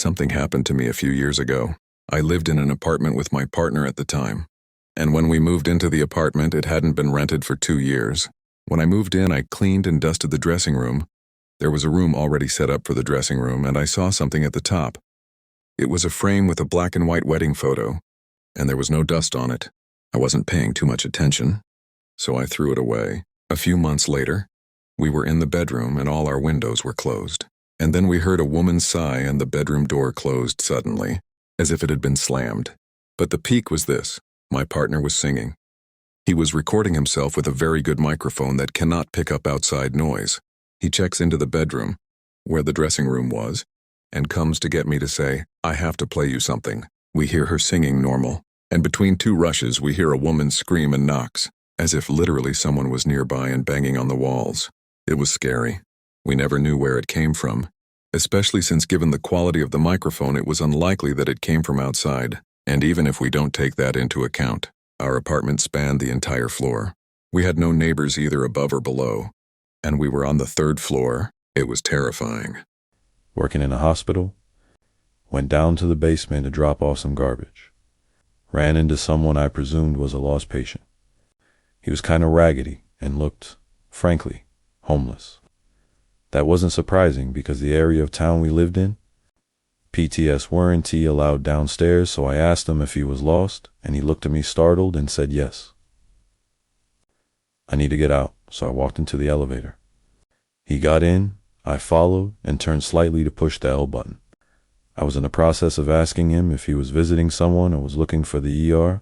Something happened to me a few years ago. I lived in an apartment with my partner at the time. And when we moved into the apartment, it hadn't been rented for 2 years. When I moved in, I cleaned and dusted the dressing room. There was a room already set up for the dressing room, and I saw something at the top. It was a frame with a black and white wedding photo, and there was no dust on it. I wasn't paying too much attention, so I threw it away. A few months later, we were in the bedroom and all our windows were closed. And then we heard a woman's sigh and the bedroom door closed suddenly, as if it had been slammed. But the peak was this: my partner was singing. He was recording himself with a very good microphone that cannot pick up outside noise. He checks into the bedroom, where the dressing room was, and comes to get me to say, "I have to play you something." We hear her singing normal, and between 2 rushes we hear a woman scream and knocks, as if literally someone was nearby and banging on the walls. It was scary. We never knew where it came from, especially since given the quality of the microphone it was unlikely that it came from outside. And even if we don't take that into account, our apartment spanned the entire floor. We had no neighbors either above or below, and we were on the 3rd floor. It was terrifying. Working in a hospital, went down to the basement to drop off some garbage. Ran into someone I presumed was a lost patient. He was kind of raggedy and looked, frankly, homeless. That wasn't surprising because the area of town we lived in, PTS warranty allowed downstairs, so I asked him if he was lost, and he looked at me startled and said yes. I need to get out, so I walked into the elevator. He got in, I followed, and turned slightly to push the L button. I was in the process of asking him if he was visiting someone or was looking for the ER,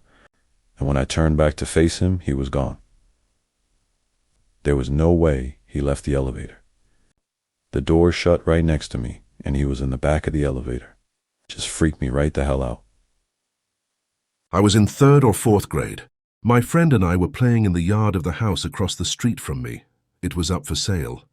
and when I turned back to face him, he was gone. There was no way he left the elevator. The door shut right next to me, and he was in the back of the elevator. Just freaked me right the hell out. I was in 3rd or 4th grade. My friend and I were playing in the yard of the house across the street from me. It was up for sale.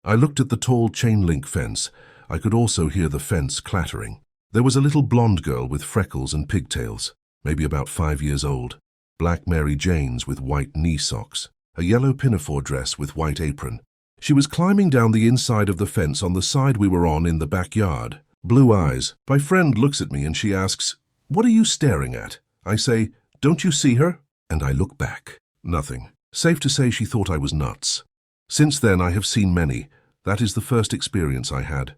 I looked at the tall chain-link fence. I could also hear the fence clattering. There was a little blonde girl with freckles and pigtails, maybe about 5 years old, black Mary Janes with white knee socks, a yellow pinafore dress with white apron. She was climbing down the inside of the fence on the side we were on in the backyard. Blue eyes. My friend looks at me and she asks, "What are you staring at?" I say, "Don't you see her?" And I look back. Nothing. Safe to say she thought I was nuts. Since then I have seen many. That is the first experience I had.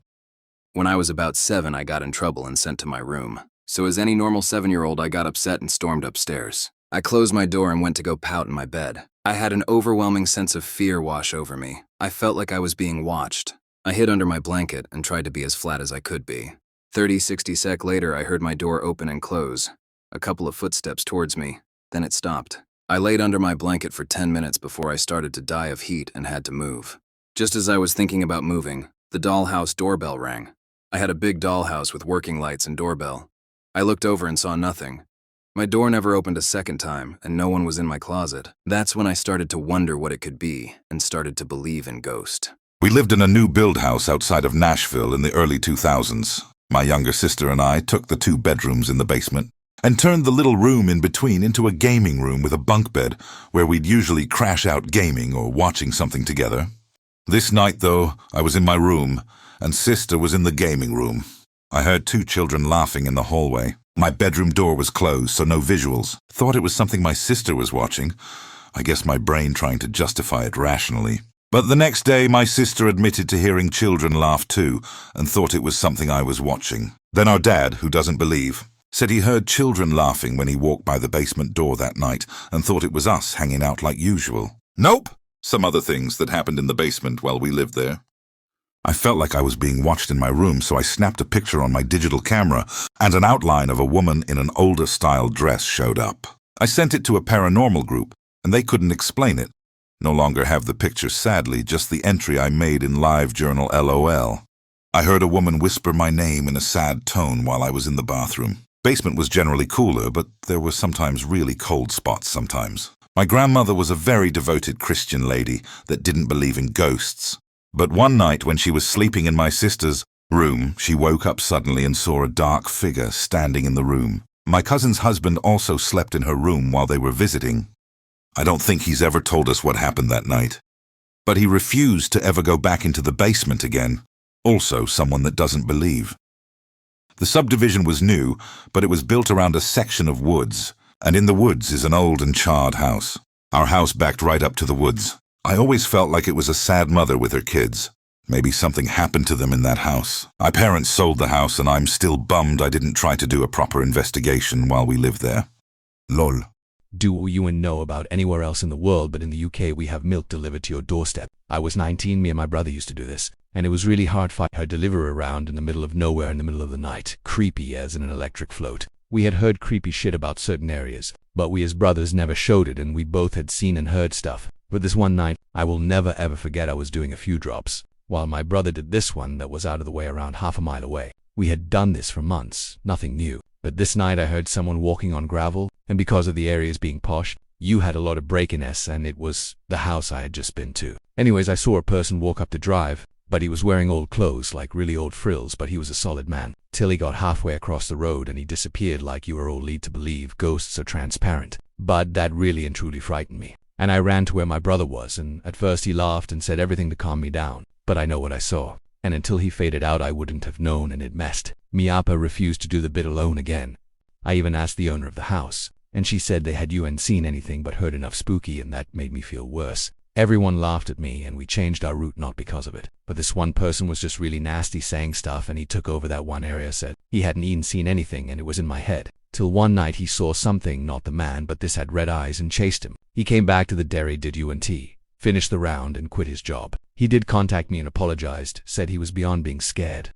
When I was about 7, I got in trouble and sent to my room. So as any normal 7-year-old, I got upset and stormed upstairs. I closed my door and went to go pout in my bed. I had an overwhelming sense of fear wash over me. I felt like I was being watched. I hid under my blanket and tried to be as flat as I could be. 30-60 sec later, I heard my door open and close. A couple of footsteps towards me, then it stopped. I laid under my blanket for 10 minutes before I started to die of heat and had to move. Just as I was thinking about moving, the dollhouse doorbell rang. I had a big dollhouse with working lights and doorbell. I looked over and saw nothing. My door never opened a second time, and no one was in my closet. That's when I started to wonder what it could be, and started to believe in ghosts. We lived in a new build house outside of Nashville in the early 2000s. My younger sister and I took the 2 bedrooms in the basement and turned the little room in between into a gaming room with a bunk bed where we'd usually crash out gaming or watching something together. This night, though, I was in my room, and sister was in the gaming room. I heard 2 children laughing in the hallway. My bedroom door was closed, so no visuals. Thought it was something my sister was watching. I guess my brain trying to justify it rationally. But the next day, my sister admitted to hearing children laugh too, and thought it was something I was watching. Then our dad, who doesn't believe, said he heard children laughing when he walked by the basement door that night, and thought it was us hanging out like usual. Nope! Some other things that happened in the basement while we lived there. I felt like I was being watched in my room, so I snapped a picture on my digital camera, and an outline of a woman in an older-style dress showed up. I sent it to a paranormal group, and they couldn't explain it. No longer have the picture, sadly, just the entry I made in LiveJournal LOL. I heard a woman whisper my name in a sad tone while I was in the bathroom. Basement was generally cooler, but there were sometimes really cold spots sometimes. My grandmother was a very devoted Christian lady that didn't believe in ghosts. But one night when she was sleeping in my sister's room, she woke up suddenly and saw a dark figure standing in the room. My cousin's husband also slept in her room while they were visiting. I don't think he's ever told us what happened that night. But he refused to ever go back into the basement again. Also someone that doesn't believe. The subdivision was new, but it was built around a section of woods, and in the woods is an old and charred house. Our house backed right up to the woods. I always felt like it was a sad mother with her kids. Maybe something happened to them in that house. My parents sold the house, and I'm still bummed I didn't try to do a proper investigation while we lived there. Lol. Do you know about anywhere else in the world, but in the UK we have milk delivered to your doorstep. I was 19, me and my brother used to do this, and it was really hard fight her deliver around in the middle of nowhere in the middle of the night, creepy as in an electric float. We had heard creepy shit about certain areas, but we as brothers never showed it, and we both had seen and heard stuff. But this one night, I will never ever forget, I was doing a few drops, while my brother did this one that was out of the way around half a mile away. We had done this for months, nothing new. But this night I heard someone walking on gravel, and because of the areas being posh, you had a lot of breakiness, and it was the house I had just been to. Anyways, I saw a person walk up the drive, but he was wearing old clothes, like really old frills, but he was a solid man. Till he got halfway across the road and he disappeared, like you were all led to believe ghosts are transparent. But that really and truly frightened me. And I ran to where my brother was, and at first he laughed and said everything to calm me down. But I know what I saw. And until he faded out I wouldn't have known, and it messed me up. I refused to do the bit alone again. I even asked the owner of the house, and she said they hadn't seen anything but heard enough spooky, and that made me feel worse. Everyone laughed at me, and we changed our route not because of it. But this one person was just really nasty, saying stuff, and he took over that one area, said he hadn't even seen anything, and it was in my head. Till one night he saw something, not the man, but this had red eyes, and chased him. He came back to the dairy, did UNT, finished the round, and quit his job. He did contact me and apologized, said he was beyond being scared.